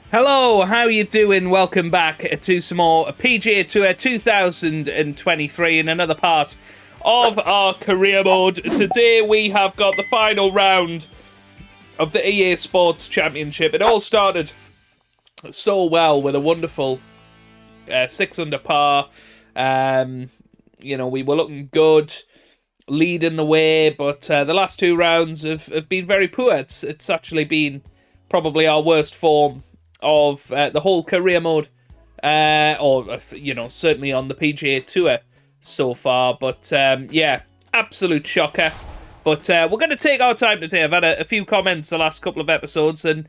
Hello, how you doing? Welcome back to some more PGA Tour 2023 in another part of our career mode. Today we have got the final round of the EA Sports Championship. It all started so well with a wonderful 6 under par. We were looking good, leading the way, but the last two rounds have been very poor. It's actually been probably our worst form of the whole career mode, certainly on the PGA Tour so far. But absolute shocker. But we're going to take our time today. I've had a few comments the last couple of episodes, and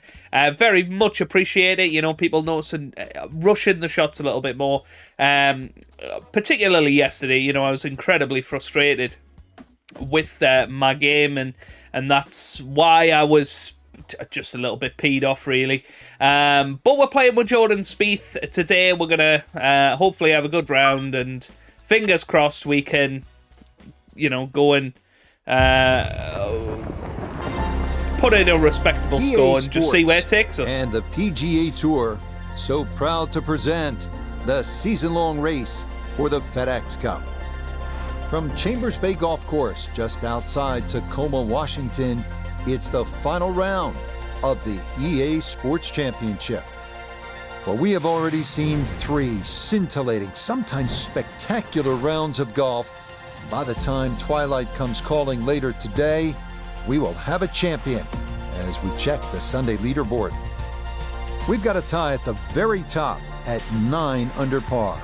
very much appreciate it. People noticing rushing the shots a little bit more. Particularly yesterday, I was incredibly frustrated with my game, and that's why I was just a little bit peed off, really. But we're playing with Jordan Spieth today. We're going to hopefully have a good round, and fingers crossed we can, go and put in a respectable EA score and just see Sports where it takes us. And the PGA Tour, so proud to present the season-long race for the FedEx Cup. From Chambers Bay Golf Course, just outside Tacoma, Washington, it's the final round of the EA Sports Championship. Well, we have already seen 3 scintillating, sometimes spectacular rounds of golf. By the time twilight comes calling later today, we will have a champion as we check the Sunday leaderboard. We've got a tie at the very top at 9 under par.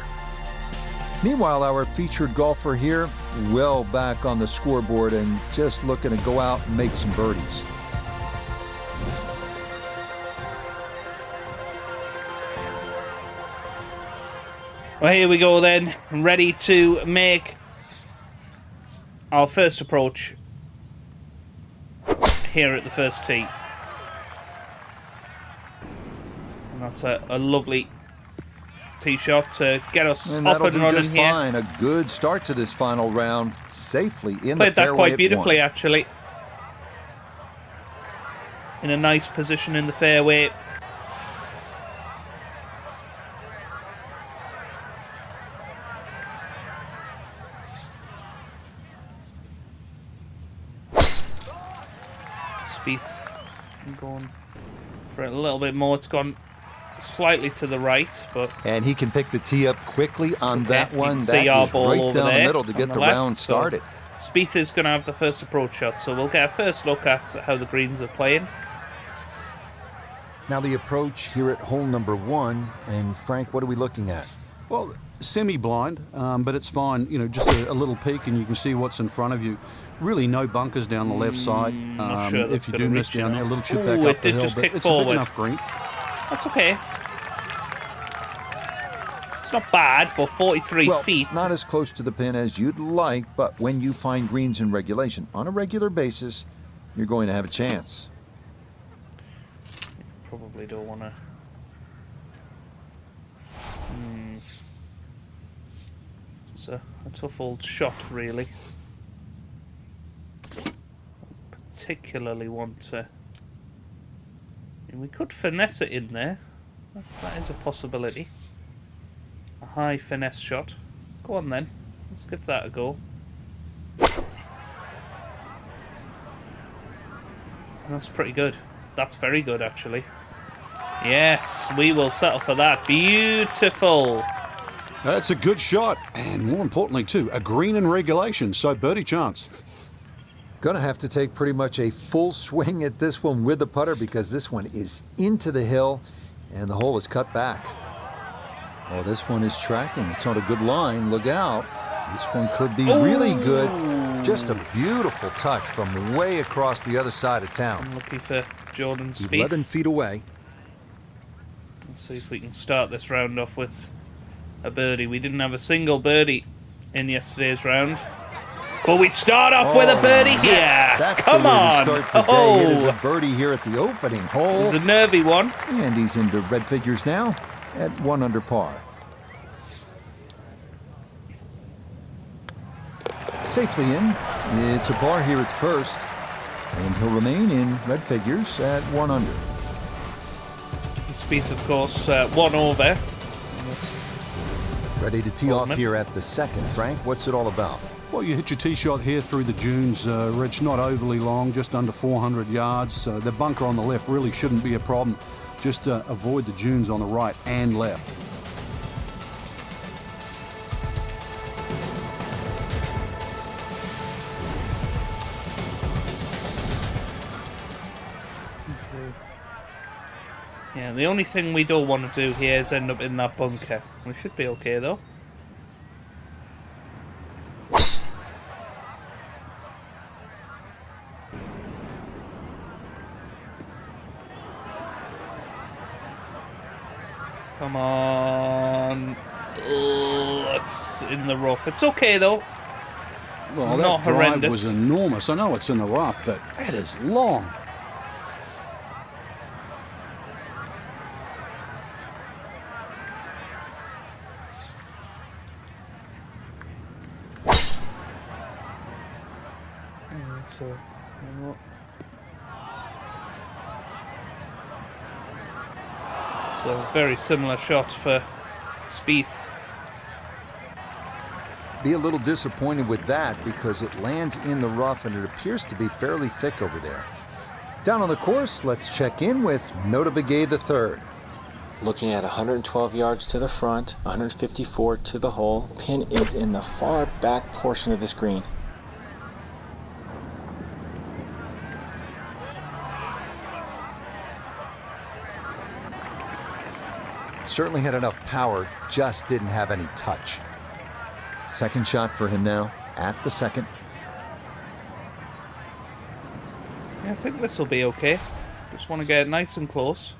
Meanwhile, our featured golfer here, well back on the scoreboard and just looking to go out and make some birdies. Well, here we go then, ready to make our first approach here at the first tee. And that's a lovely tee shot to get us And off that'll and do running just here. fine. A good start to this final round, safely in the fairway. Played that quite at beautifully, 1. actually. In a nice position in the fairway. Spieth going for a little bit more. It's gone slightly to the right, but And he can pick the tee up quickly on okay. that one. You can that see our is ball right over down there the middle to on get the left, round so started. Spieth is going to have the first approach shot, so we'll get a first look at how the greens are playing. Now the approach here at hole number 1, and Frank, what are we looking at? Well, semi-blind, but it's fine. Just a little peek and you can see what's in front of you. Really no bunkers down the left side. Not sure that's if you gonna do miss reach, down there, a little chip Ooh, back it up the did hill, just but kick it's a forward. big enough green. That's okay. It's not bad, but 43 Well, feet. not as close to the pin as you'd like, but when you find greens in regulation on a regular basis, you're going to have a chance. Probably don't want to. It's a tough old shot, really. Particularly want to. We could finesse it in there. That is a possibility. A high finesse shot. Go on then. Let's give that a go. That's pretty good. That's very good, actually. Yes, we will settle for that. Beautiful. That's a good shot, and more importantly too, a green in regulation, so birdie chance. Gonna have to take pretty much a full swing at this one with the putter because this one is into the hill and the hole is cut back. Oh, this one is tracking. It's on a good line. Look out. This one could be really good. Just a beautiful touch from way across the other side of town. Lucky for Jordan Spieth. 11 feet away. Let's see if we can start this round off with a birdie. We didn't have a single birdie in yesterday's round. But we start off with a birdie here. Yes, that's Come the way on. to start the day. It is a birdie here at the opening hole. It was a nervy one. And he's into red figures now at 1 under par. Safely in. It's a par here at the first. And he'll remain in red figures at 1 under. Spieth, of course, 1 over. Ready to tee off here at the second. Frank, what's it all about? Well, you hit your tee shot here through the dunes, Rich, not overly long, just under 400 yards. The bunker on the left really shouldn't be a problem. Just avoid the dunes on the right and left. Yeah, the only thing we don't want to do here is end up in that bunker. We should be okay, though. Come on. Oh, it's in the rough. It's okay, though. It's well, not that drive horrendous. was enormous. I know it's in the rough, but it is long. So, it's a very similar shot for Spieth. Be a little disappointed with that because it lands in the rough and it appears to be fairly thick over there. Down on the course, let's check in with Nota Begay III. Looking at 112 yards to the front, 154 to the hole. Pin is in the far back portion of this green. Certainly had enough power, just didn't have any touch. Second shot for him now at the second. Yeah, I think this will be okay. Just want to get it nice and close.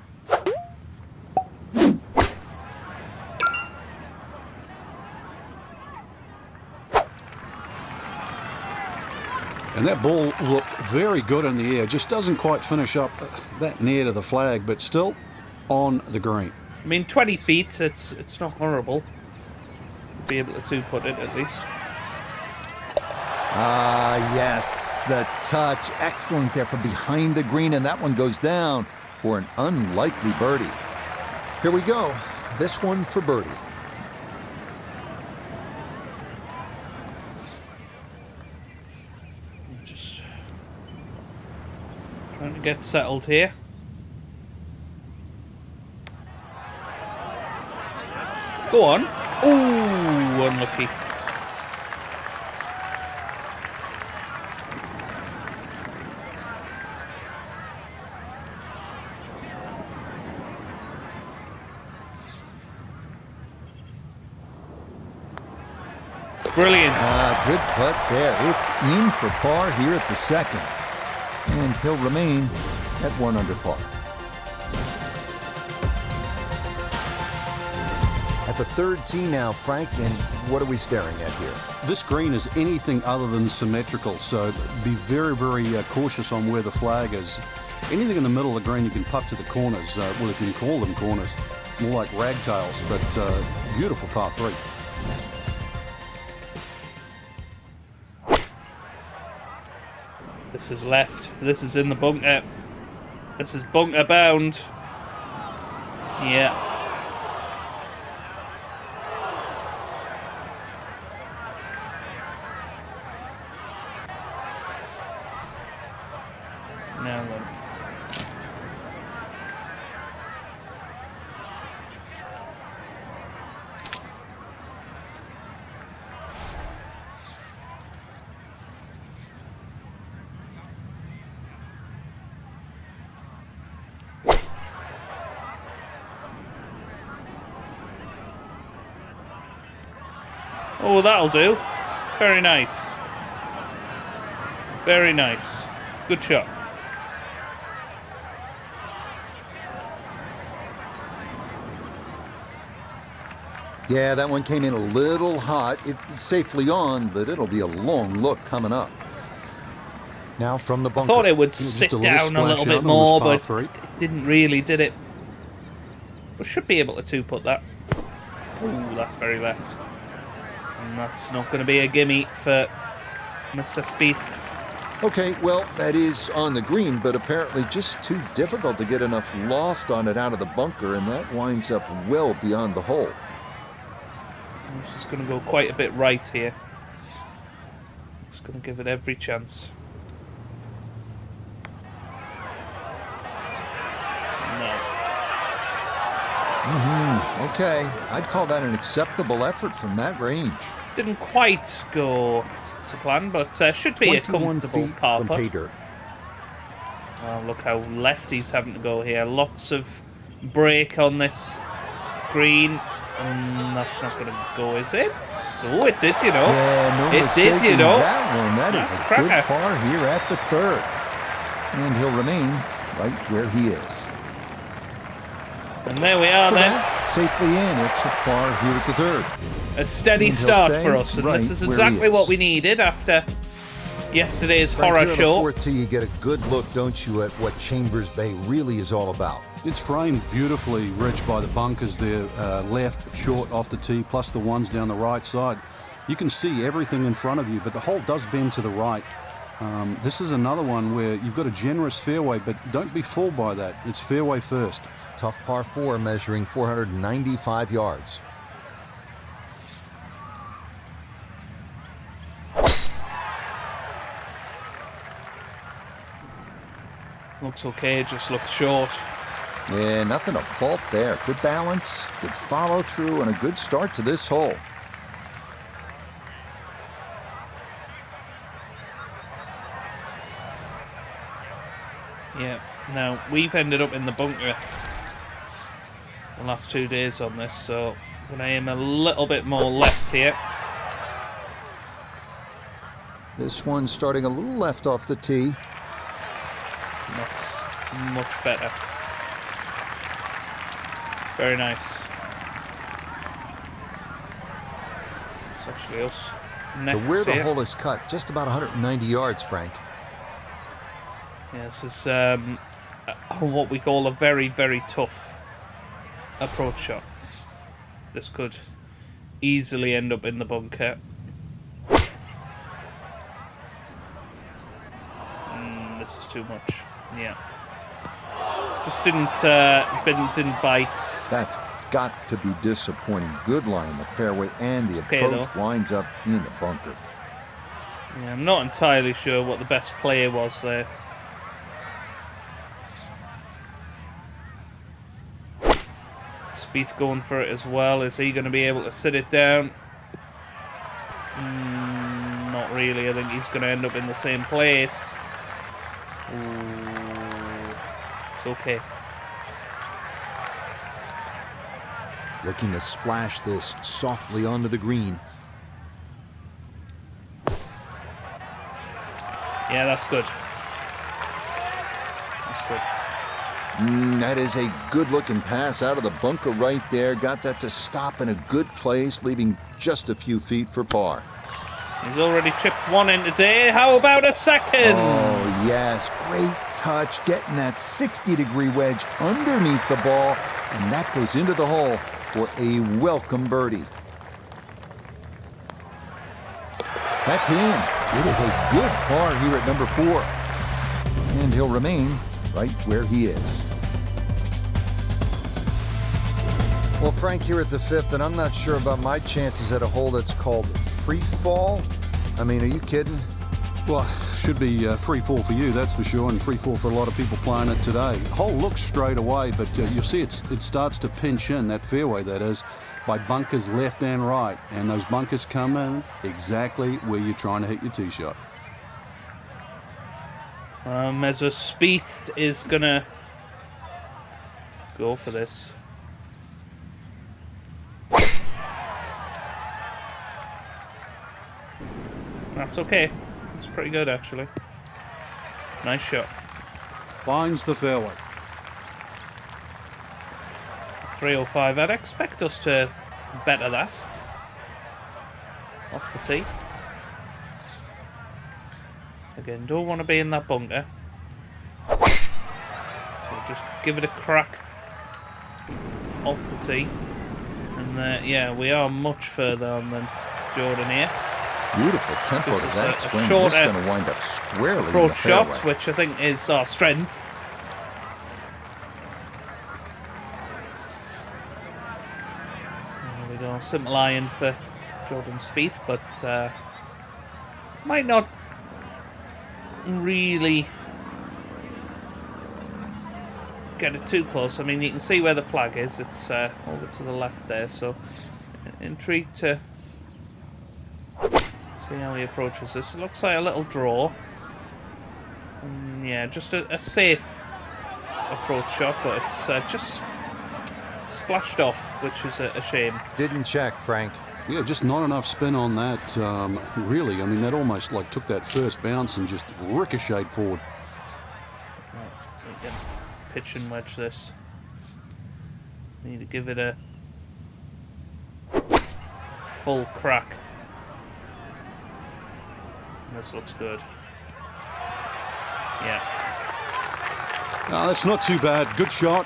And that ball looked very good in the air. Just doesn't quite finish up that near to the flag, but still on the green. I mean, 20 feet, it's not horrible. Be able to put it at least. Ah, yes, the touch. Excellent there from behind the green, and that one goes down for an unlikely birdie. Here we go. This one for birdie. Just trying to get settled here. Go on. Ooh, unlucky. Brilliant. Good putt there. It's in for par here at the second. And he'll remain at 1 under par. At the third tee now, Frank, and what are we staring at here? This green is anything other than symmetrical, so be very, very cautious on where the flag is. Anything in the middle of the green you can putt to the corners. Well, if you can call them corners, more like ragtails, but beautiful par 3. This is left. This is in the bunker. This is bunker bound. Yeah. Now then. Oh, that'll do. Very nice. Very nice. Good shot. Yeah, that one came in a little hot. It's safely on, but it'll be a long look coming up. Now from the bunker. I thought it would sit down a little bit more, but it didn't really, did it? But should be able to two-putt that. Ooh, that's very left. And that's not going to be a gimme for Mr. Spieth. Okay, well, that is on the green, but apparently just too difficult to get enough loft on it out of the bunker, and that winds up well beyond the hole. This is going to go quite a bit right here. Just going to give it every chance. No. Okay, I'd call that an acceptable effort from that range. Didn't quite go to plan, but should be a 21 comfortable feet par from putt. pay dirt. Oh, look how left he's having to go here. Lots of break on this green. That's not going to go, is it? Oh, it did, you know. Yeah, no it did, you know. That one. That is a cracker. good par here at the third. And he'll remain right where he is. And there we are So then. that, safely in. It's a par here at the third. A steady And he'll start stay for us. And right this is where he exactly what is. we needed after yesterday's Right horror here on the show. fourth tee, you get a good look, don't you, at what Chambers Bay really is all about. It's framed beautifully, Rich, by the bunkers there, left, short, off the tee, plus the ones down the right side. You can see everything in front of you, but the hole does bend to the right. This is another one where you've got a generous fairway, but don't be fooled by that. It's fairway first. Tough par 4 measuring 495 yards. Looks okay, just looks short. Yeah, nothing to fault there. Good balance, good follow through, and a good start to this hole. Yeah, now we've ended up in the bunker the last 2 days on this, so I'm going to aim a little bit more left here. This one's starting a little left off the tee. That's much better. Very nice. It's actually us next To where the here. hole is cut, just about 190 yards, Frank. Yeah, this is what we call a very, very tough approach shot. This could easily end up in the bunker. This is too much. Yeah. Just didn't bite. That's got to be disappointing. Good line in the fairway, and the okay, approach though. winds up in the bunker. Yeah, I'm not entirely sure what the best player was there. Spieth going for it as well. Is he going to be able to sit it down? Not really. I think he's going to end up in the same place. Ooh, it's okay. Looking to splash this softly onto the green. Yeah, that's good. That's good. That is a good-looking pass out of the bunker right there. Got that to stop in a good place, leaving just a few feet for par. He's already chipped one in today. How about a second? Oh, yes. Great touch. Getting that 60-degree wedge underneath the ball. And that goes into the hole for a welcome birdie. That's in. It is a good par here at number 4. And he'll remain right where he is. Well, Frank, here at the 5th, and I'm not sure about my chances at a hole that's called free fall. I mean, are you kidding? Well, should be free fall for you, that's for sure, and free fall for a lot of people playing it today. Hole looks straight away, but you'll see it starts to pinch in, that fairway that is, by bunkers left and right. And those bunkers come in exactly where you're trying to hit your tee shot. As a Spieth is going to go for this. That's okay. It's pretty good, actually. Nice shot. Finds the fairway. It's a 305. I'd expect us to better that. Off the tee. Again, don't want to be in that bunker. So just give it a crack off the tee. And yeah, we are much further on than Jordan here. Beautiful tempo Gives to us that a swing. This shorter is going to wind up squarely in the approach shot, fairway. which I think is our strength. There we go, simple iron for Jordan Spieth, but might not really get it too close. I mean, you can see where the flag is. It's over to the left there, so intrigued to see how he approaches this. It looks like a little draw. Yeah, just a safe approach shot, but it's just splashed off, which is a shame. Didn't check, Frank. Yeah, just not enough spin on that, really. I mean, that almost like took that first bounce and just ricocheted forward. Right, we can pitch and wedge this. Need to give it a full crack. This looks good. Yeah. That's not too bad. Good shot.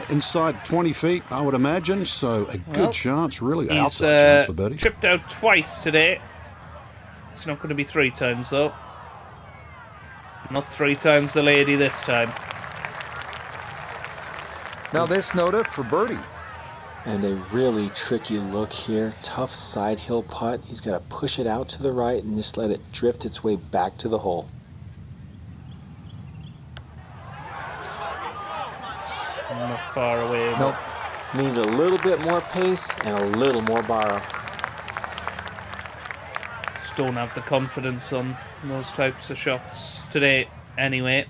Inside 20 feet, I would imagine. So a good chance, really. He's Outside chance for birdie. tripped out twice today. It's not going to be 3 times, though. Not 3 times the lady this time. Now this Noda for birdie. And a really tricky look here. Tough side hill putt. He's got to push it out to the right and just let it drift its way back to the hole. Not far away. Nope. Need a little bit more pace and a little more borrow. Just don't have the confidence on those types of shots today, anyway.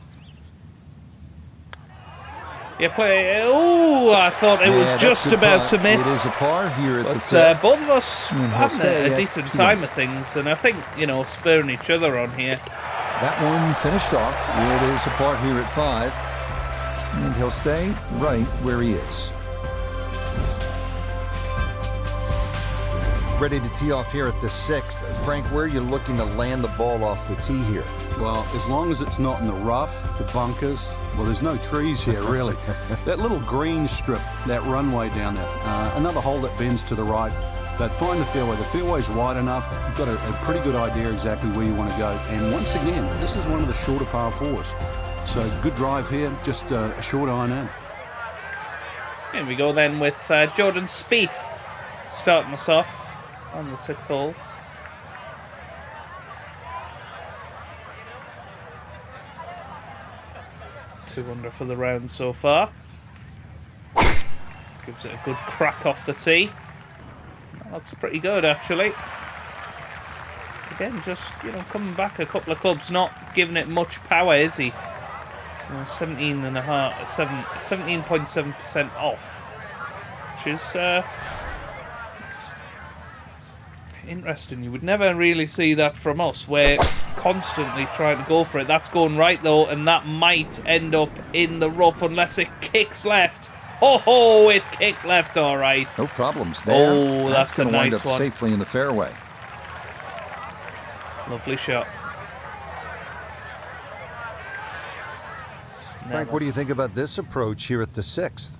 Yeah, play. Oh, I thought it was just about to miss. It is a par here at the But fifth. both of us he'll having stay a at decent 2. time of things, and I think, you know, spurring each other on here. That one finished off. It is a par here at 5. And he'll stay right where he is. Ready to tee off here at the 6th. Frank, where are you looking to land the ball off the tee here? Well, as long as it's not in the rough, the bunkers, well, there's no trees here, really. That little green strip, that runway down there, another hole that bends to the right, but find the fairway. The fairway's wide enough. You've got a pretty good idea exactly where you want to go. And once again, this is one of the shorter par 4s. So good drive here, just a short iron in. Here we go then with Jordan Spieth starting us off on the 6th hole. Two under for the round so far. Gives it a good crack off the tee. That looks pretty good, actually. Again, just, you know, coming back a couple of clubs, not giving it much power, is he? 17.7% off, which is interesting. You would never really see that from us. We're constantly trying to go for it. That's going right though, and that might end up in the rough unless it kicks left. Oh, it kicked left, all right. No problems there. Oh, that's a gonna wind nice up one. safely in the fairway. Lovely shot. Frank, what do you think about this approach here at the 6th?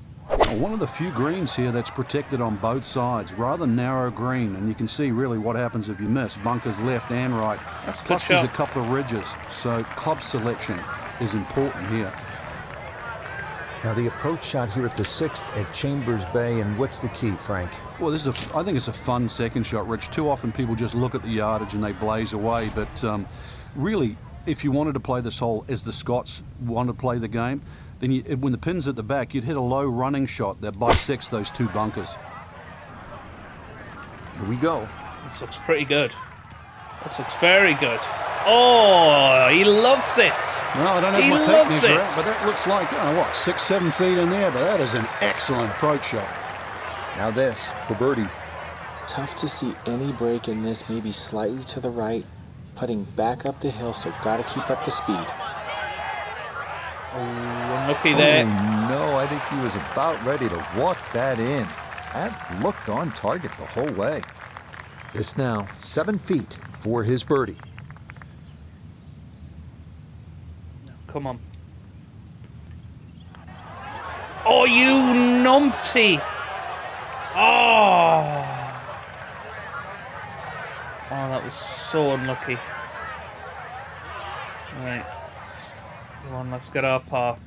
One of the few greens here that's protected on both sides. Rather narrow green, and you can see really what happens if you miss. Bunkers left and right. That's a good Plus there's a shot. couple of ridges, so club selection is important here. Now the approach shot here at the 6th at Chambers Bay, and what's the key, Frank? Well, I think it's a fun second shot, Rich. Too often people just look at the yardage and they blaze away, but really, if you wanted to play this hole as the Scots want to play the game, then when the pin's at the back, you'd hit a low running shot that bisects those 2 bunkers. Here we go. This looks pretty good. This looks very good. Oh, he loves it. Well, I don't have He my loves technique it. right, but that looks like, 6-7 feet in there, but that is an excellent approach shot. Now this for birdie. Tough to see any break in this, maybe slightly to the right. Putting back up the hill, so got to keep up the speed. Oh, unlucky there. Oh, no, I think he was about ready to walk that in. That looked on target the whole way. This now 7 feet for his birdie. Come on. Oh, you numpty. Oh. Oh, that was so unlucky. Right. Come on, let's get our par.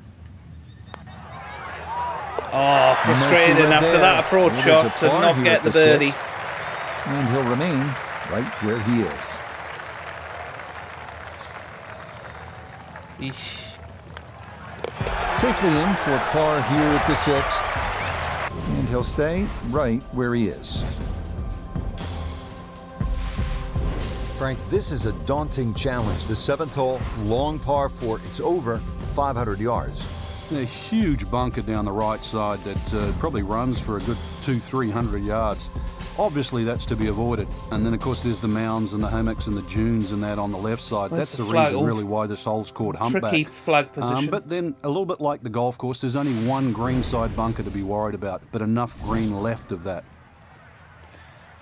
Oh, frustrating after that approach shot to not get the birdie. And he'll remain right where he is. Eesh. Safely in for par here at the 6th. And he'll stay right where he is. Frank, this is a daunting challenge. The 7th hole, long par 4. It's over 500 yards. A huge bunker down the right side that probably runs for a good 200-300 yards. Obviously, that's to be avoided. And then, of course, there's the mounds and the hummocks and the dunes and that on the left side. That's the reason, really, why this hole's called humpback. Tricky flag position. But then, a little bit like the golf course, there's only one green side bunker to be worried about, but enough green left of that.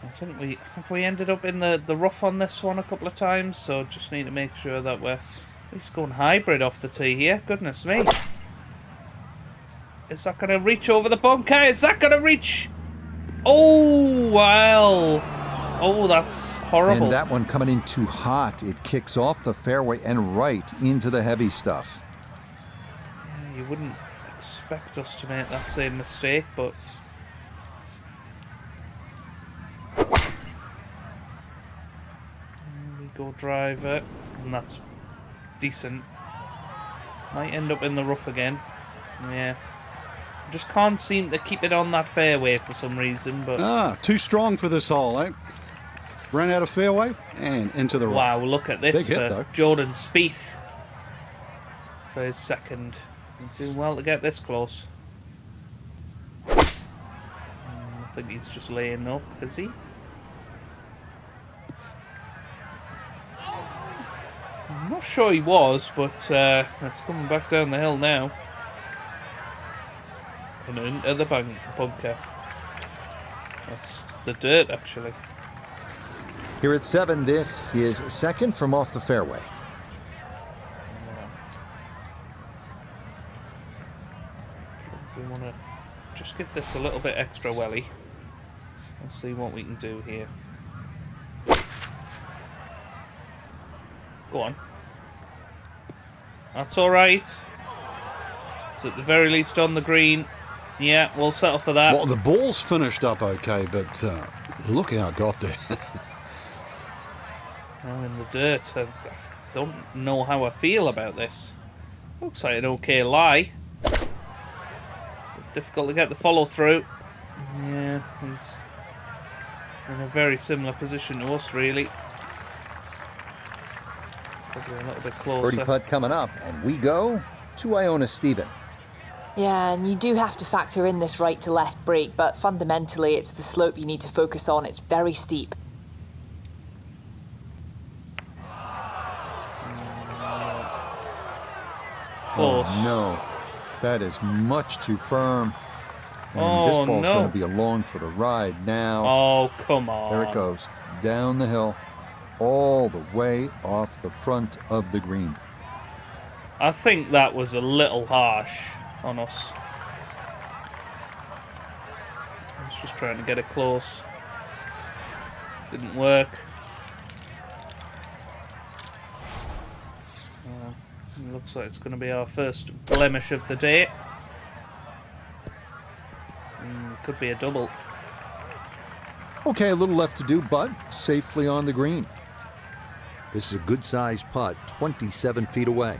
I think we ended up in the rough on this one a couple of times, so just need to make sure that we're at least going hybrid off the tee here. Goodness me. Is that going to reach over the bunker? Is that going to reach? Oh, well. Oh, that's horrible. And that one coming in too hot. It kicks off the fairway and right into the heavy stuff. Yeah, you wouldn't expect us to make that same mistake, but... we go driver, and that's decent. Might end up in the rough again. Yeah. Just can't seem to keep it on that fairway for some reason, but... too strong for this hole, eh? Ran out of fairway and into the rough. Wow, look at this Big for hit, though. Jordan Spieth for his second. He's doing well to get this close. I think he's just laying up, is he? I'm not sure he was, but it's coming back down the hill now. And into the bunker. That's the dirt, actually. Here at 7, this is second from off the fairway. We want to just give this a little bit extra welly. Let's see what we can do here. Go on. That's all right. It's at the very least on the green. Yeah, we'll settle for that. Well, the ball's finished up okay, but look how it got there. Now in the dirt. I don't know how I feel about this. Looks like an okay lie. Difficult to get the follow through. Yeah, he's in a very similar position to us, really. Probably a little bit closer. Birdie putt coming up, and we go to Iona Stephen. Yeah, and you do have to factor in this right to left break, but fundamentally it's the slope you need to focus on. It's very steep. Close. Oh, no. That is much too firm. And this ball's going to be along for the ride now. Oh, come on. There it goes. Down the hill. All the way off the front of the green. I think that was a little harsh on us. I was just trying to get it close. Didn't work. It looks like it's going to be our first blemish of the day. Could be a double. Okay, a little left to do, but safely on the green. This is a good-sized putt, 27 feet away.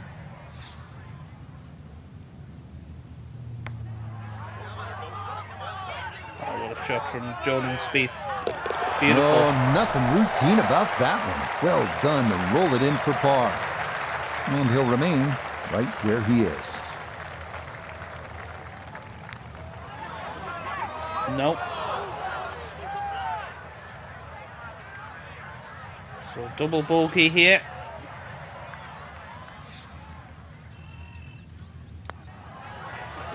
Oh, what a shot from Jordan Spieth. Beautiful. Oh, nothing routine about that one. Well done to roll it in for par. And he'll remain right where he is. Nope. So double bogey here.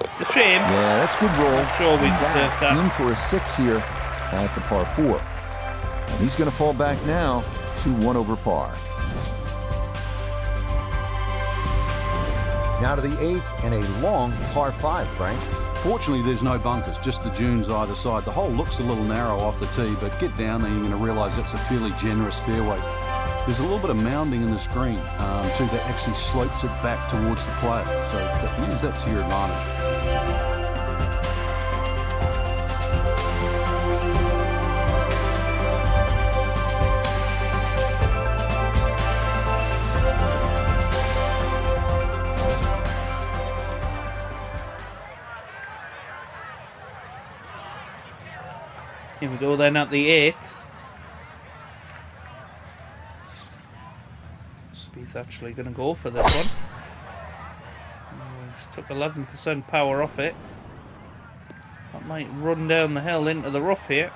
It's a shame. Yeah, that's good roll. I'm sure we deserve that. In for a 6 here at the par 4. And he's going to fall back now to 1 over par. Now to the 8th and a long par 5, Frank. Fortunately, there's no bunkers, just the dunes either side. The hole looks a little narrow off the tee, but get down there, you're going to realise that's a fairly generous fairway. There's a little bit of mounding in this green, too, that actually slopes it back towards the player. So use that to your advantage. Here we go then at the 8th. Spieth actually going to go for this one. He's took 11% power off it. That might run down the hill into the rough here.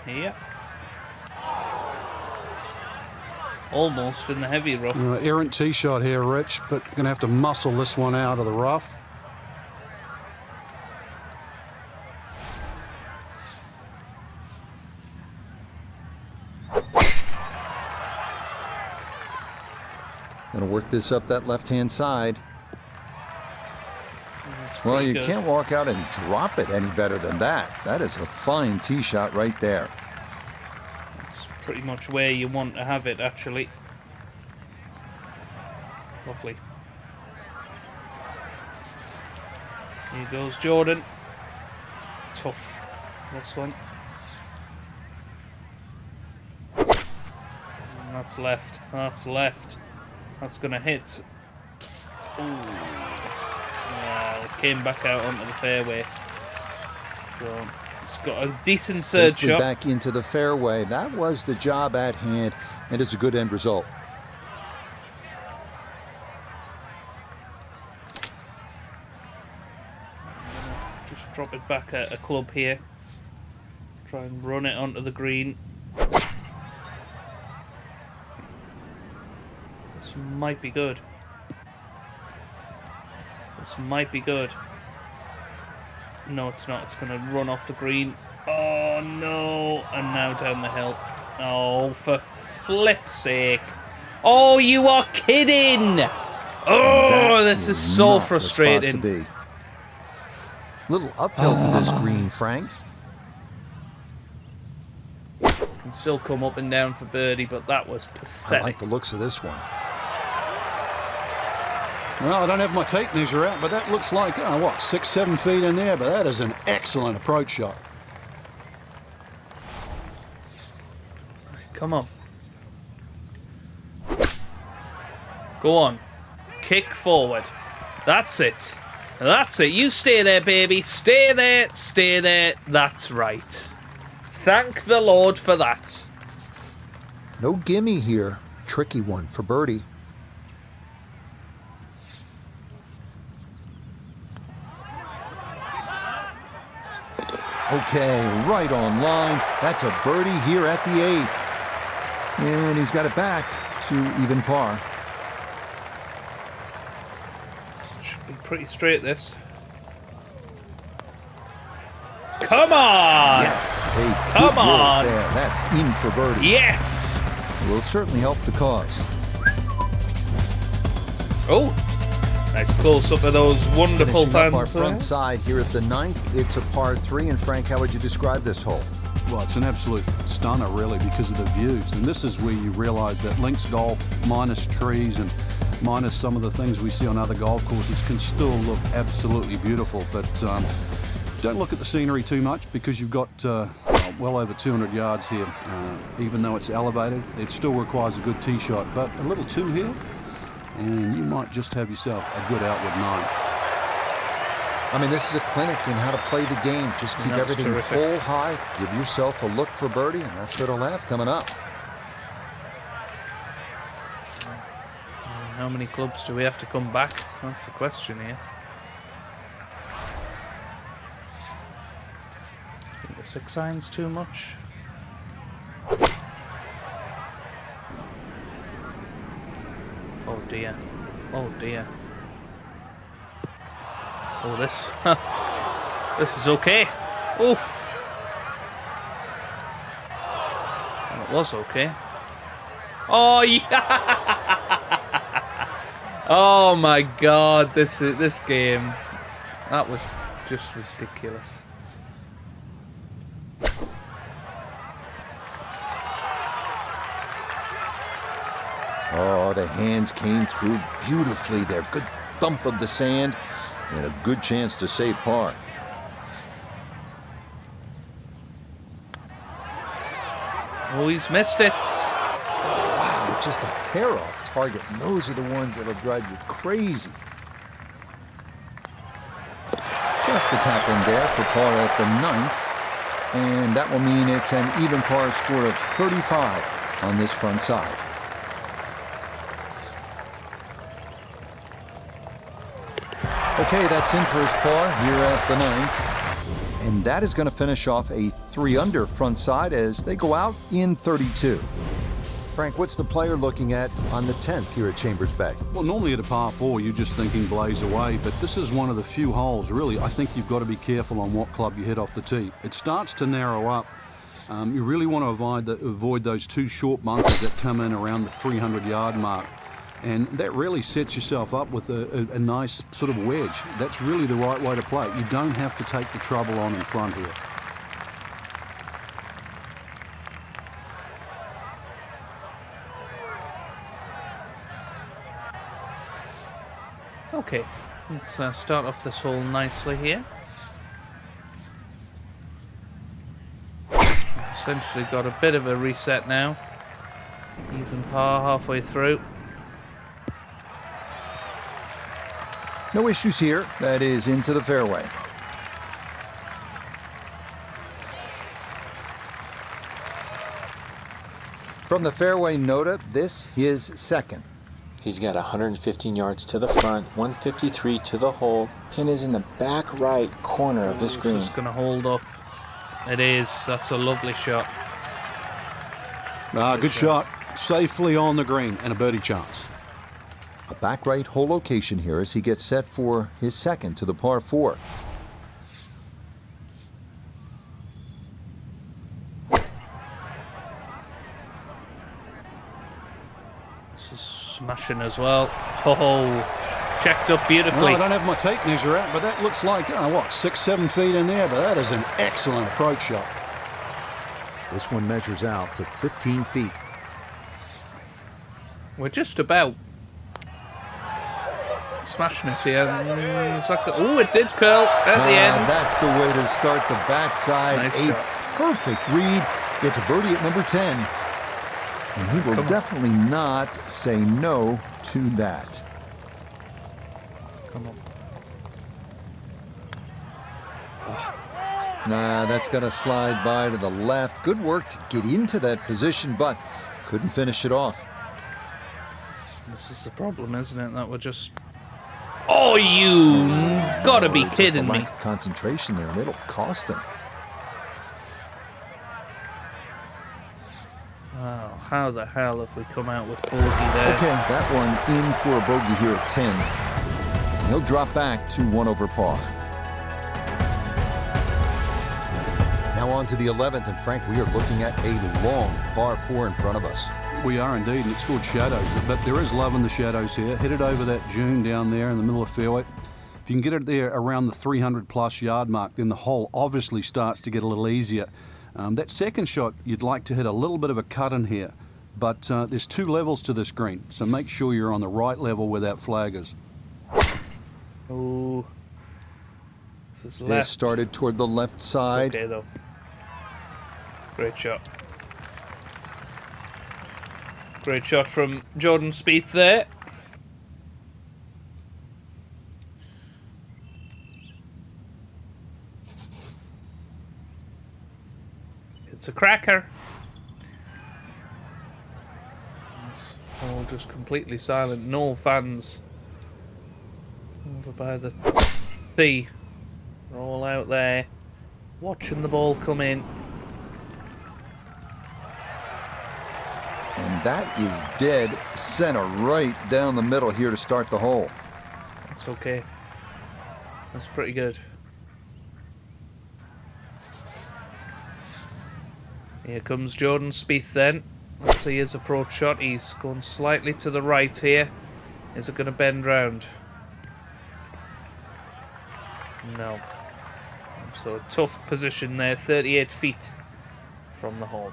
Yep. Almost in the heavy rough. Errant tee shot here, Rich, but going to have to muscle this one out of the rough. Going to work this up that left-hand side. Well, you can't walk out and drop it any better than that. That is a fine tee shot right there. It's pretty much where you want to have it, actually. Lovely. Here goes Jordan. Tough, this one. And that's left. That's left. That's going to hit. Ooh. Well, it came back out onto the fairway. So it's got a decent third Safely shot. back into the fairway. That was the job at hand, and it's a good end result. Just drop it back at a club here. Try and run it onto the green. This might be good. This might be good. No, it's not. It's going to run off the green. Oh, no. And now down the hill. Oh, for flip's sake. Oh, you are kidding. Oh, this is so frustrating. To be. Little uphill to this green, Frank. Can still come up and down for birdie, but that was pathetic. I like the looks of this one. Well, I don't have my tape measure out, but that looks like, 6-7 feet in there, but that is an excellent approach shot. Come on. Go on. Kick forward. That's it. That's it. You stay there, baby. Stay there. Stay there. That's right. Thank the Lord for that. No gimme here. Tricky one for birdie. Okay, right on line. That's a birdie here at the 8th. And he's got it back to even par. Should be pretty straight, this. Come on! Yes, a Come good work on! there. That's in for birdie. Yes! Will certainly help the cause. Oh, nice close-up of those wonderful Finishing up fans. our front side here at the 9th. It's a par 3. And Frank, how would you describe this hole? Well, it's an absolute stunner, really, because of the views. And this is where you realise that links golf, minus trees and minus some of the things we see on other golf courses, can still look absolutely beautiful. But don't look at the scenery too much, because you've got well over 200 yards here. Even though it's elevated, it still requires a good tee shot. But a little two-heel, and you might just have yourself a good outward 9. I mean, this is a clinic in how to play the game. Just keep everything full high, give yourself a look for birdie, and that's what he'll have coming up. How many clubs do we have to come back? That's the question here. I think the 6 iron's too much. Oh dear. Oh dear. Oh, this. This is okay. Oof. Well, it was okay. Oh, yeah. Oh my God, this game, that was just ridiculous. Oh, the hands came through beautifully there. Good thump of the sand and a good chance to save par. Oh, he's missed it. Wow, just a hair off target. And those are the ones that'll drive you crazy. Just a tap in there for par at the 9th. And that will mean it's an even par score of 35 on this front side. Okay, that's in for his par here at the 9th. And that is going to finish off a 3-under front side as they go out in 32. Frank, what's the player looking at on the 10th here at Chambers Bay? Well, normally at a par 4, you're just thinking blaze away, but this is one of the few holes, really, I think you've got to be careful on what club you hit off the tee. It starts to narrow up. You really want to avoid those 2 short bunkers that come in around the 300-yard mark. And that really sets yourself up with a nice sort of wedge. That's really the right way to play it. You don't have to take the trouble on in front here. Okay, let's start off this hole nicely here. We've essentially got a bit of a reset now. Even par halfway through. No issues here. That is into the fairway. From the fairway, Noda, this his second. He's got 115 yards to the front, 153 to the hole. Pin is in the back right corner of this green. It's going to hold up. It is. That's a lovely shot. Good shot. Safely on the green and a birdie chance. A back right hole location here as he gets set for his second to the par 4. This is smashing as well. Oh, checked up beautifully. Well, I don't have my tape measure out, but that looks like, 6-7 feet in there, but that is an excellent approach shot. This one measures out to 15 feet. We're just about smashing it here. Oh, it did curl at the end. That's the way to start the backside. Nice a shot. perfect read. Gets a birdie at number 10. And he will definitely not say no to that. Come on. Nah, that's going to slide by to the left. Good work to get into that position, but couldn't finish it off. This is the problem, isn't it? That we're just... Oh, you gotta be kidding Just a me. lack of concentration there, and it'll cost him. Oh, how the hell have we come out with bogey there? Okay, that one in for a bogey here at 10. He'll drop back to 1 over par. Now on to the 11th, and Frank, we are looking at a long par 4 in front of us. We are indeed, and it's called shadows, but there is love in the shadows here. Hit it over that dune down there in the middle of the fairway. If you can get it there around the 300-plus yard mark, then the hole obviously starts to get a little easier. That second shot, you'd like to hit a little bit of a cut in here, but there's 2 levels to this green, so make sure you're on the right level where that flag is. Oh, this is left. This started toward the left side. It's okay, though. Great shot. Great shot from Jordan Spieth there. It's a cracker. It's all just completely silent. No fans over by the tee. They're all out there watching the ball come in. And that is dead center right down the middle here to start the hole. That's okay. That's pretty good. Here comes Jordan Spieth then. Let's see his approach shot. He's gone slightly to the right here. Is it going to bend round? No. So tough position there, 38 feet from the hole.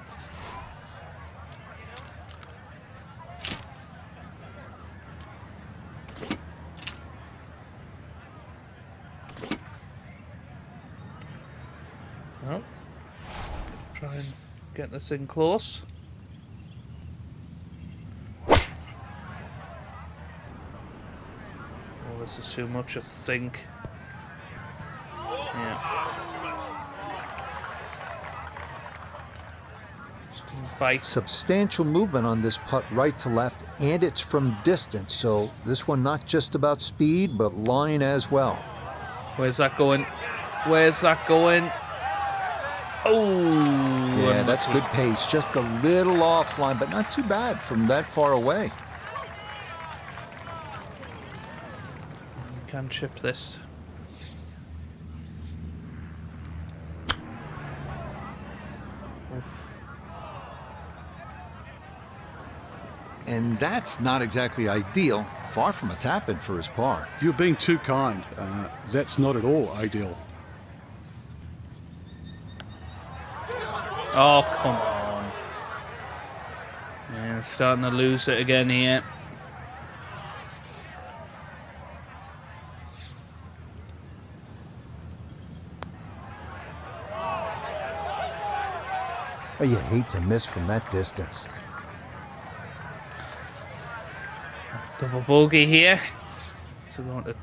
Well, try and get this in close. Oh, this is too much, I think. Yeah. Bite. Substantial movement on this putt right to left, and it's from distance. So this one not just about speed, but line as well. Where's that going? Where's that going? Oh! Yeah, that's good pace. Just a little offline, but not too bad from that far away. You can chip this. And that's not exactly ideal. Far from a tap-in for his par. You're being too kind. That's not at all ideal. Oh, come on. Yeah, starting to lose it again here. Oh, you hate to miss from that distance. Double bogey here. So we want to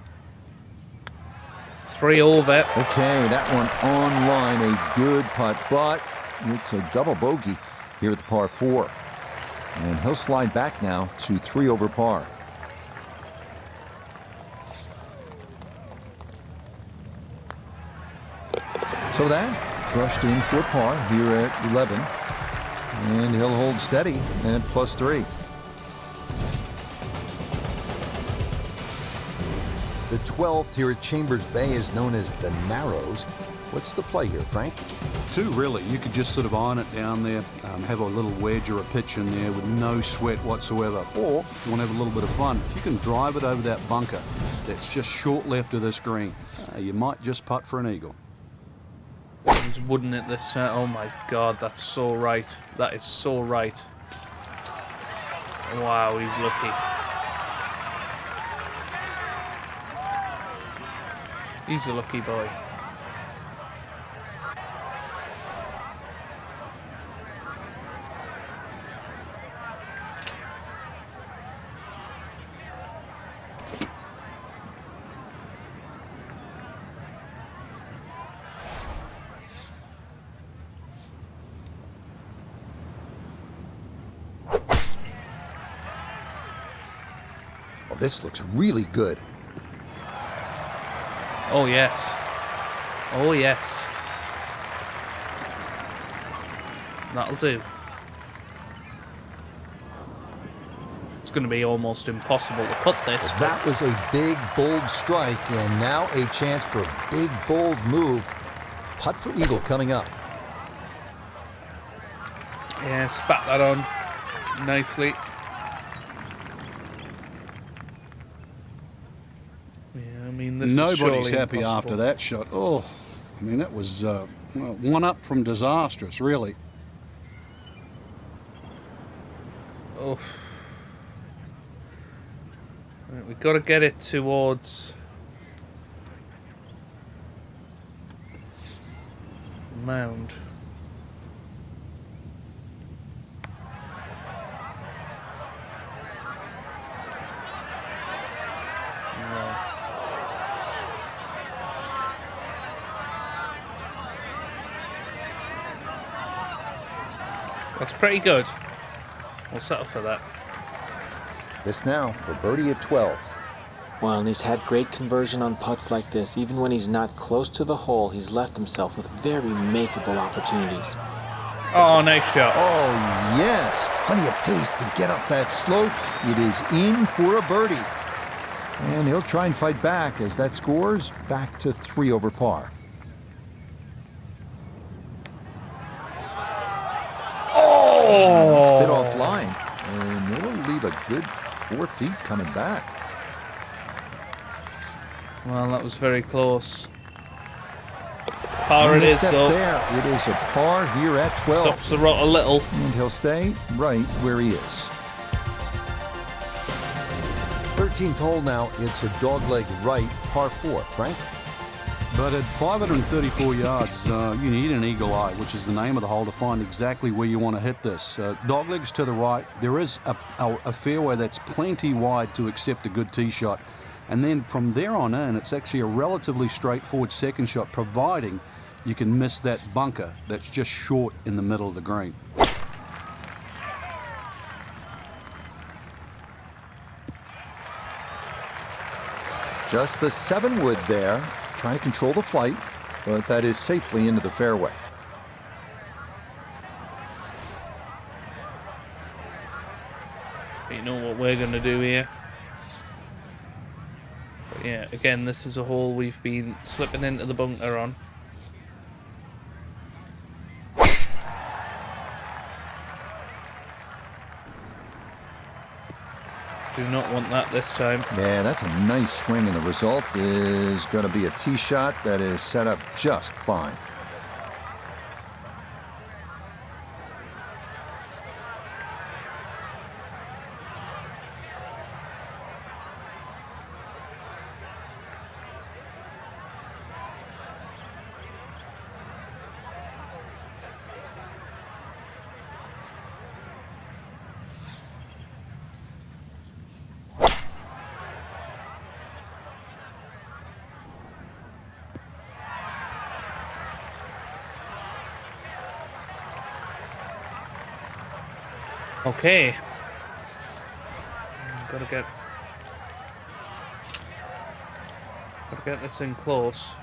3 over. Okay, that one on line, a good putt, but it's a double bogey here at the par 4. And he'll slide back now to 3 over par. So that brushed in for par here at 11. And he'll hold steady at +3. The 12th here at Chambers Bay is known as the Narrows. What's the play here, Frank? 2, really. You could just sort of iron it down there, have a little wedge or a pitch in there with no sweat whatsoever. Or, if you want to have a little bit of fun, if you can drive it over that bunker that's just short left of this green, you might just putt for an eagle. He's wooden at this time. Oh my god, that's so right. That is so right. Wow, he's lucky. He's a lucky boy. Well, this looks really good. Oh yes. Oh yes. That'll do. It's going to be almost impossible to put this. That was a big, bold strike, and now a chance for a big, bold move. Putt for eagle coming up. Yeah, spat that on nicely. Yeah, I mean, this Nobody's is surely happy impossible. after that shot. Oh, I mean, that was well, one up from disastrous, really. Oh. Right, we've got to get it towards mound. No. That's pretty good. We'll settle for that. This now for birdie at 12. Well, and he's had great conversion on putts like this. Even when he's not close to the hole, he's left himself with very makeable opportunities. Oh, nice shot. Oh, yes. Plenty of pace to get up that slope. It is in for a birdie. And he'll try and fight back as that scores back to 3 over par. Oh! It's a bit offline, and it'll leave a good 4 feet coming back. Well, that was very close. Par it is, so there. It is a par here at 12. stops the rot a little. And he'll stay right where he is. 13th hole now. It's a dogleg right, par 4. Frank? But at 534 yards, you need an eagle eye, which is the name of the hole, to find exactly where you want to hit this. Doglegs to the right. There is a fairway that's plenty wide to accept a good tee shot. And then from there on in, it's actually a relatively straightforward second shot, providing you can miss that bunker that's just short in the middle of the green. Just the 7-wood there, trying to control the flight, but that is safely into the fairway. You know what we're going to do here. But yeah, again, this is a hole we've been slipping into the bunker on. Do not want that this time. Yeah, that's a nice swing, and the result is going to be a tee shot that is set up just fine. Okay. Gotta get this in close.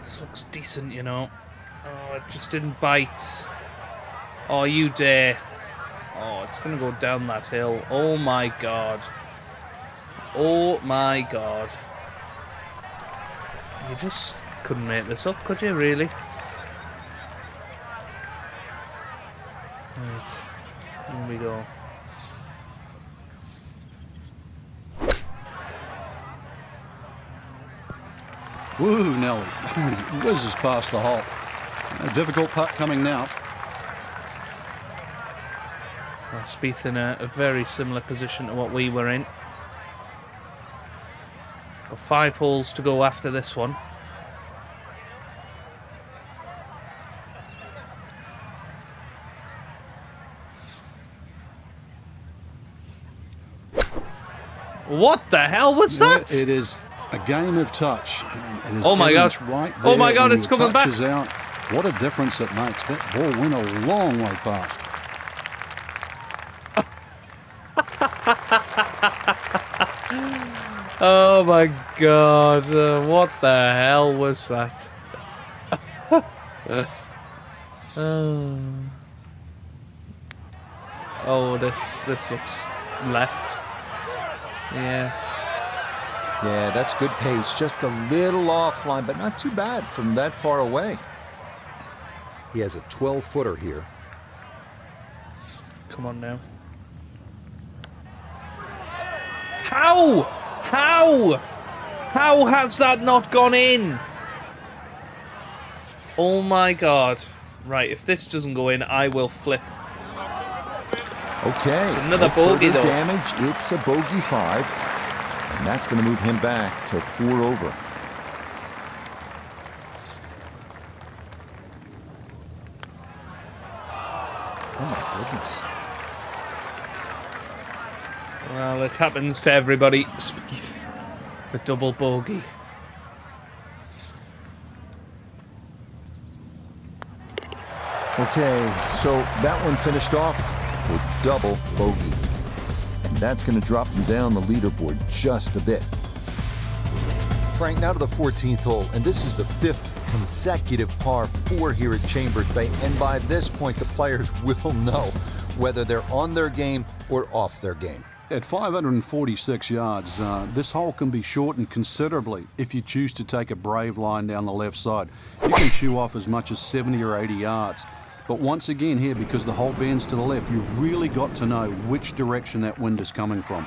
This looks decent, you know. Oh, it just didn't bite. Oh, you dare. Oh, it's gonna go down that hill. Oh my god. Oh my god. You just couldn't make this up, could you, really? Right. Here we go. Woo, Nelly. Whizzes past the hole. A difficult putt coming now. Well, Spieth in a very similar position to what we were in. Got 5 holes to go after this one. What the hell was that? It is a game of touch. It is Oh my God. right Oh my there God, when it's your coming touch back. is out. What a difference it makes. That ball went a long way past. Oh my god, what the hell was that? Oh, this looks left. Yeah. Yeah, that's good pace. Just a little offline, but not too bad from that far away. He has a 12-footer here. Come on now. How? How? How has that not gone in? Oh my god. Right, if this doesn't go in, I will flip. Okay. It's another no bogey, further though. damage. It's a bogey 5. And that's going to move him back to 4 over. Oh my goodness. Well, it happens to everybody. Spieth, the double bogey. Okay, so that one finished off with double bogey. And that's going to drop him down the leaderboard just a bit. Frank, now to the 14th hole, and this is the 5th consecutive par 4 here at Chambers Bay. And by this point, the players will know whether they're on their game or off their game. At 546 yards, this hole can be shortened considerably if you choose to take a brave line down the left side. You can chew off as much as 70 or 80 yards. But once again here, because the hole bends to the left, you've really got to know which direction that wind is coming from.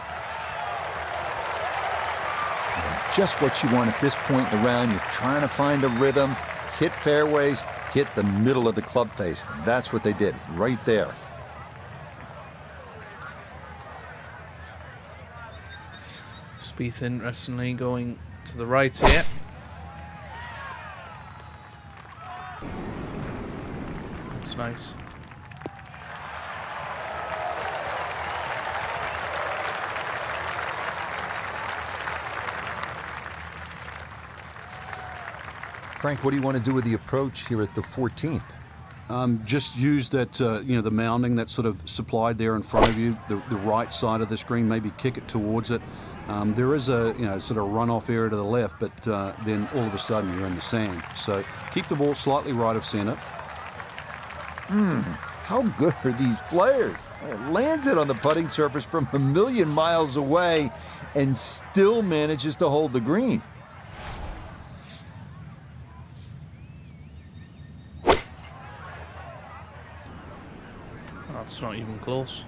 Just what you want at this point in the round. You're trying to find a rhythm, hit fairways, hit the middle of the club face. That's what they did right there. Spieth, interestingly, going to the right here. That's nice. Frank, what do you want to do with the approach here at the 14th? Just use that, the mounding that's sort of supplied there in front of you, the right side of the screen, maybe kick it towards it. There is a sort of runoff area to the left, but then all of a sudden you're in the sand. So keep the ball slightly right of center. How good are these players? It lands it on the putting surface from a million miles away and still manages to hold the green. That's not even close.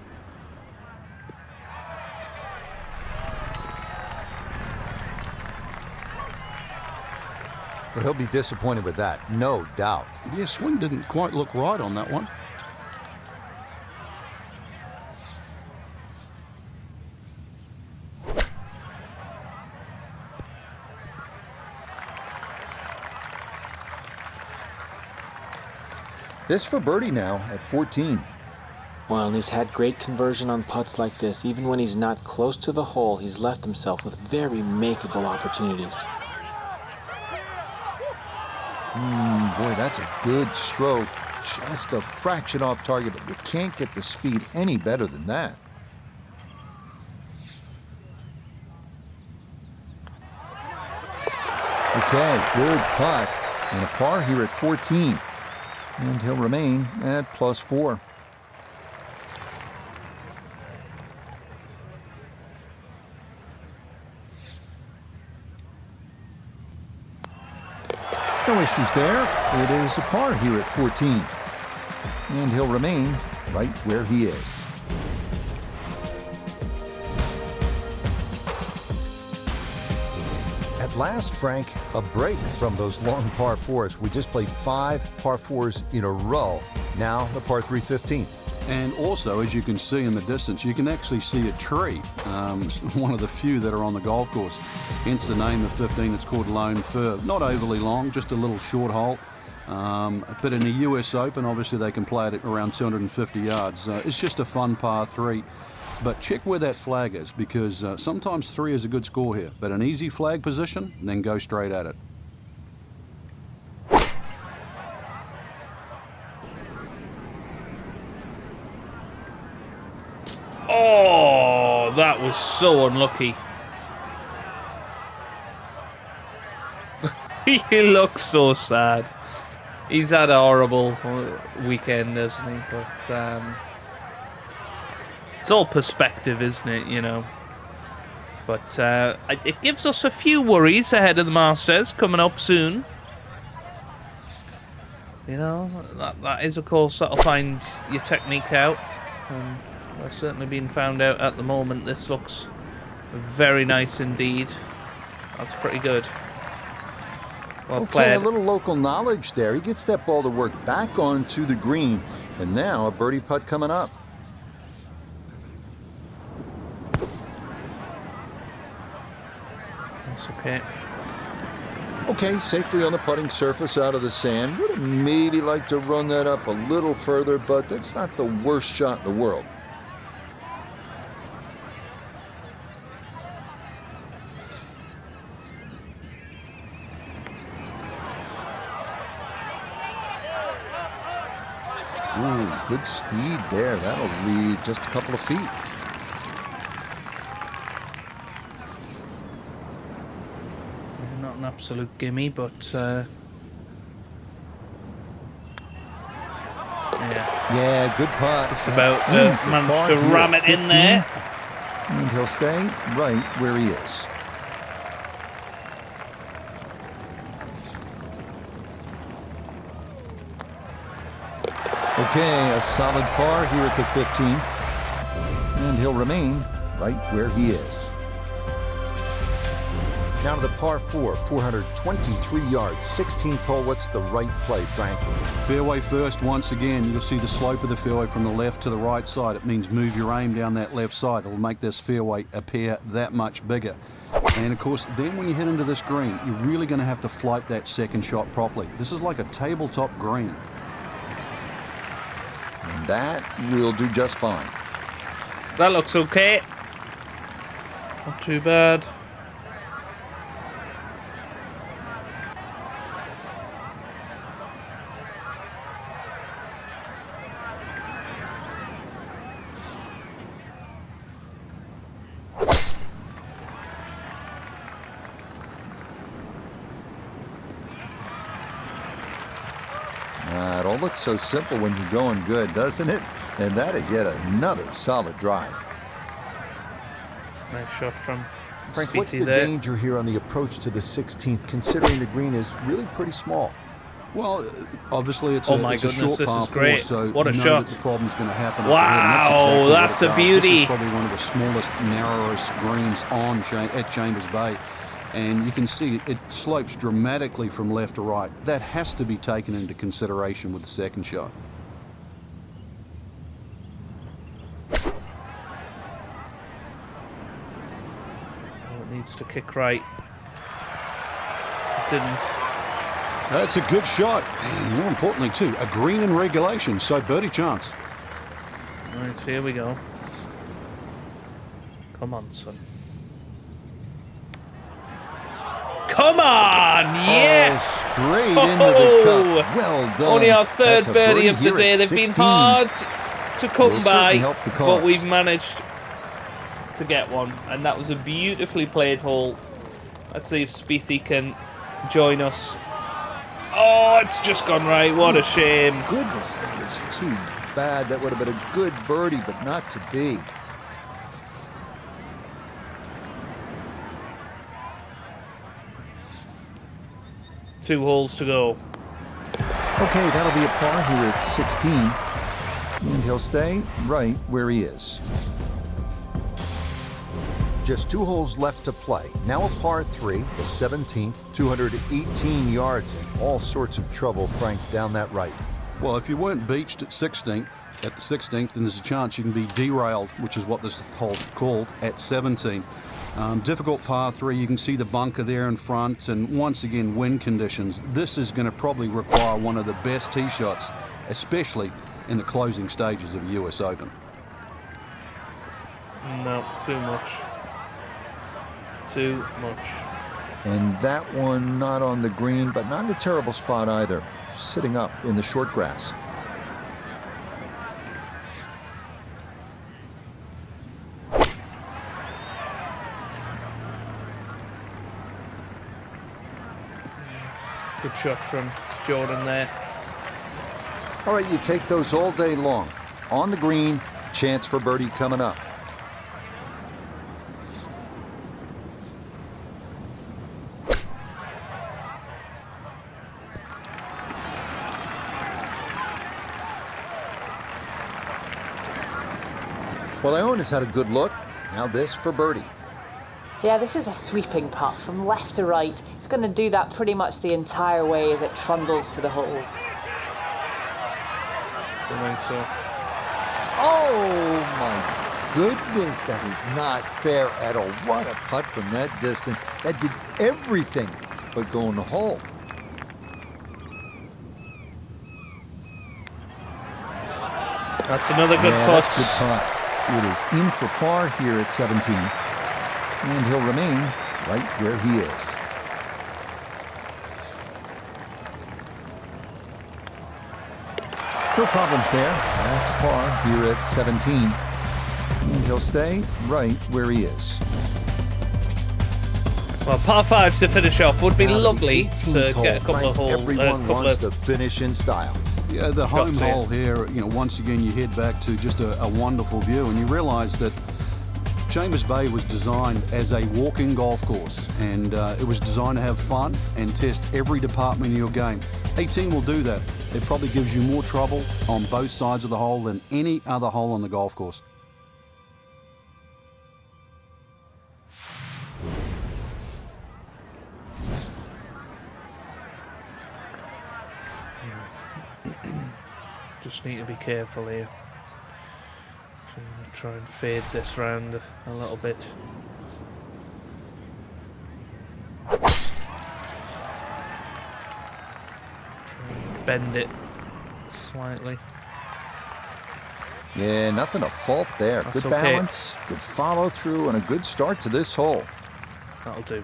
Well, he'll be disappointed with that, no doubt. Yeah, swing didn't quite look right on that one. This for birdie now at 14. Well, and he's had great conversion on putts like this. Even when he's not close to the hole, he's left himself with very makeable opportunities. Boy, that's a good stroke. Just a fraction off target, but you can't get the speed any better than that. Okay, good putt. And a par here at 14. And he'll remain at +4. No issues there. It is a par here at 14. And he'll remain right where he is. At last, Frank, a break from those long par fours. We just played 5 par fours in a row. Now the par 3 15th. And also, as you can see in the distance, you can actually see a tree. One of the few that are on the golf course. Hence the name of 15. It's called Lone Fir. Not overly long, just a little short hole. But in the US Open, obviously they can play it at around 250 yards. It's just a fun par 3. But check where that flag is, because sometimes 3 is a good score here. But an easy flag position, then go straight at it. Oh, that was so unlucky. He looks so sad. He's had a horrible weekend, hasn't he? But it's all perspective, isn't it, you know? But it gives us a few worries ahead of the Masters coming up soon. You know, that is a course that'll find your technique out. That's certainly being found out at the moment. This looks very nice indeed. That's pretty good. Well played. A little local knowledge there. He gets that ball to work back onto the green. And now a birdie putt coming up. That's okay. Okay, safely on the putting surface out of the sand. Would have maybe liked to run that up a little further, but that's not the worst shot in the world. Ooh, good speed there. That'll leave just a couple of feet. Not an absolute gimme, but yeah, good putt. just about managed to ram it in there. And he'll stay right where he is. Okay, a solid par here at the 15th. And he'll remain right where he is. Now to the par 4, 423 yards, 16th hole. What's the right play, Frank? Fairway first. Once again, you'll see the slope of the fairway from the left to the right side. It means move your aim down that left side. It'll make this fairway appear that much bigger. And of course, then when you hit into this green, you're really going to have to flight that second shot properly. This is like a tabletop green. And that will do just fine. That looks okay. Not too bad. It all looks so simple when you're going good, doesn't it? And that is yet another solid drive. Nice shot from Frank, what's Speedy the there. danger here on the approach to the 16th, considering the green is really pretty small? Well, obviously it's Oh a, my it's a goodness, short this par is great. four, so What a you know shot. that the problem's going to happen. Wow, that's a beauty. This is probably one of the smallest, narrowest greens on at Chambers Bay. And you can see it slopes dramatically from left to right. That has to be taken into consideration with the second shot. Oh, it needs to kick right. It didn't. That's a good shot. And more importantly, too, a green in regulation, so birdie chance. Right, here we go. Come on, son. Come on! Yes! Oh, straight into the cup. Well done. Only our third That's a birdie of the here day. at They've been 16. hard to come Will by, certainly help the but cause. we've managed to get one, and that was a beautifully played hole. Let's see if Spithi can join us. Oh, it's just gone right. What a shame. Goodness, that is too bad. That would have been a good birdie, but not to be. Two holes to go. Okay, that'll be a par here at 16. And he'll stay right where he is. Just 2 holes left to play. Now a par 3, the 17th, 218 yards, and all sorts of trouble, Frank, down that right. Well, if you weren't beached at the 16th, then there's a chance you can be derailed, which is what this hole's called, at 17. Difficult par 3. You can see the bunker there in front, and once again, wind conditions. This is going to probably require one of the best tee shots, especially in the closing stages of the US Open. No, too much. Too much. And that one not on the green, but not in a terrible spot either. Sitting up in the short grass. Good shot from Jordan there. All right, you take those all day long. On the green, chance for birdie coming up. Well, Ioan has had a good look. Now this for birdie. Yeah, this is a sweeping putt from left to right. It's going to do that pretty much the entire way as it trundles to the hole. Don't think so. Oh my goodness, that is not fair at all. What a putt from that distance. That did everything but go in the hole. That's another good Yeah, putt. that's a good putt. It is in for par here at 17. And he'll remain right where he is. No problems there. That's a par here at 17. And he'll stay right where he is. Well, par 5 to finish off would be Now, the lovely 18th to get a couple hole, of Frank, holes. Everyone wants to finish in style. Yeah, the home Shots in. hole here, once again, you head back to just a wonderful view, and you realize that Chambers Bay was designed as a walk-in golf course, and it was designed to have fun and test every department in your game. 18 will do that. It probably gives you more trouble on both sides of the hole than any other hole on the golf course. Just need to be careful here. So I'm going to try and fade this round a little bit. Try and bend it slightly. Yeah, nothing to fault there. That's Good okay. balance, good follow through, and a good start to this hole. That'll do.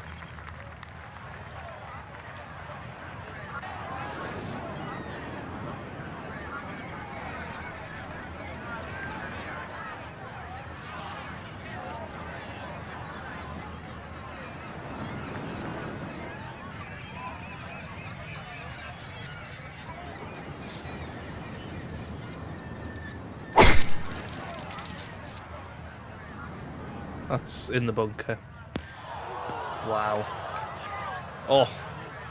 That's in the bunker. Wow. Oh,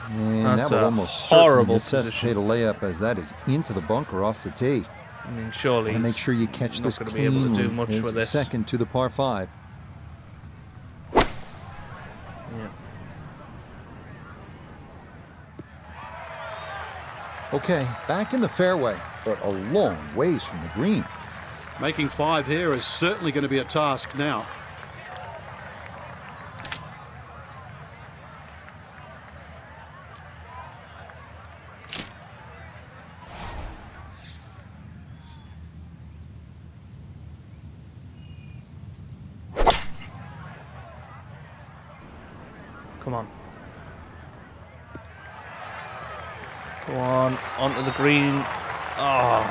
And that's that would a almost horrible certainly necessitate position. a layup, as that is into the bunker off the tee. I mean, surely Want to make he's sure you catch not this going to be able to do cleanly. much His with this. second to the par 5. Yeah. Okay, back in the fairway, but a long ways from the green. Making 5 here is certainly going to be a task now. Come on. Go on, onto the green. Oh,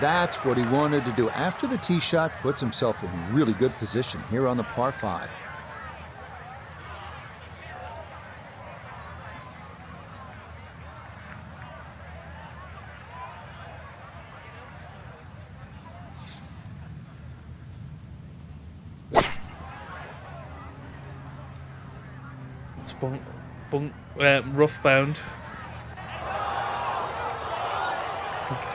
That's what he wanted to do. After the tee shot, puts himself in really good position here on the par 5. it's rough bound.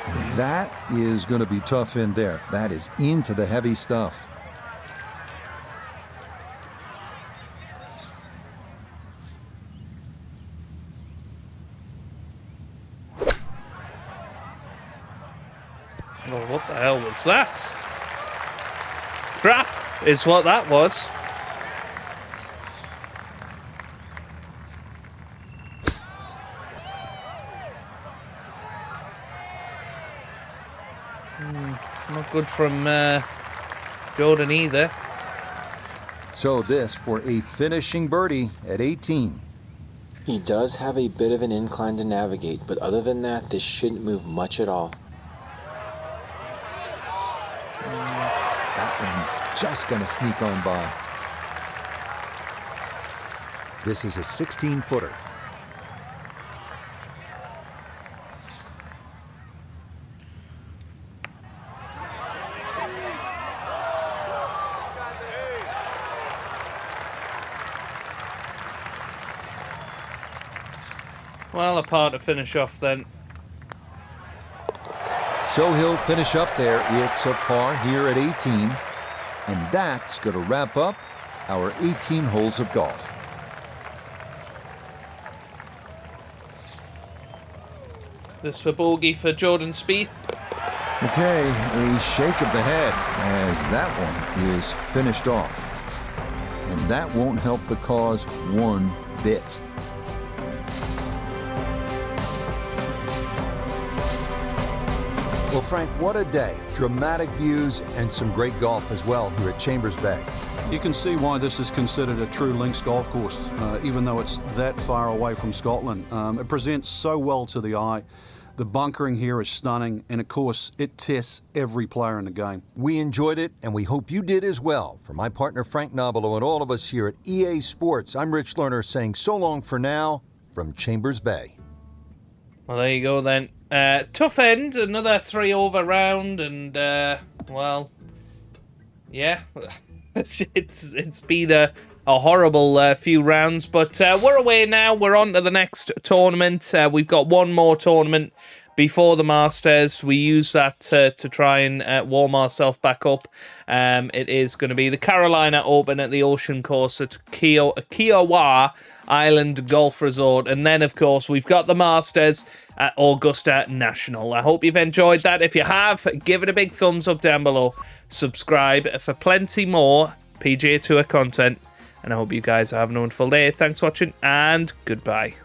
And that is going to be tough in there. That is into the heavy stuff. Oh, what the hell was that? Crap is what that was. Not good from Jordan either. So this for a finishing birdie at 18. He does have a bit of an incline to navigate, but other than that, this shouldn't move much at all. That one just going to sneak on by. This is a 16-footer. Well, a par to finish off then. So he'll finish up there. It's a par here at 18. And that's going to wrap up our 18 holes of golf. This for bogey for Jordan Spieth. Okay, a shake of the head as that one is finished off. And that won't help the cause one bit. Well, Frank, what a day. Dramatic views and some great golf as well here at Chambers Bay. You can see why this is considered a true links golf course, even though it's that far away from Scotland. It presents so well to the eye. The bunkering here is stunning, and of course, it tests every player in the game. We enjoyed it, and we hope you did as well. For my partner Frank Nobilo and all of us here at EA Sports, I'm Rich Lerner saying so long for now from Chambers Bay. Well, there you go then. Tough end, another 3 over round, and well, Yeah, it's been a horrible few rounds, but we're away now. We're on to the next tournament. We've got one more tournament before the Masters. We use that to try and warm ourselves back up. It is going to be the Carolina Open at the Ocean Course at Kiowa Island Golf Resort. And then, of course, we've got the Masters at Augusta National. I hope you've enjoyed that. If you have, give it a big thumbs up down below. Subscribe for plenty more PGA Tour content. And I hope you guys are having a wonderful day. Thanks for watching, and goodbye.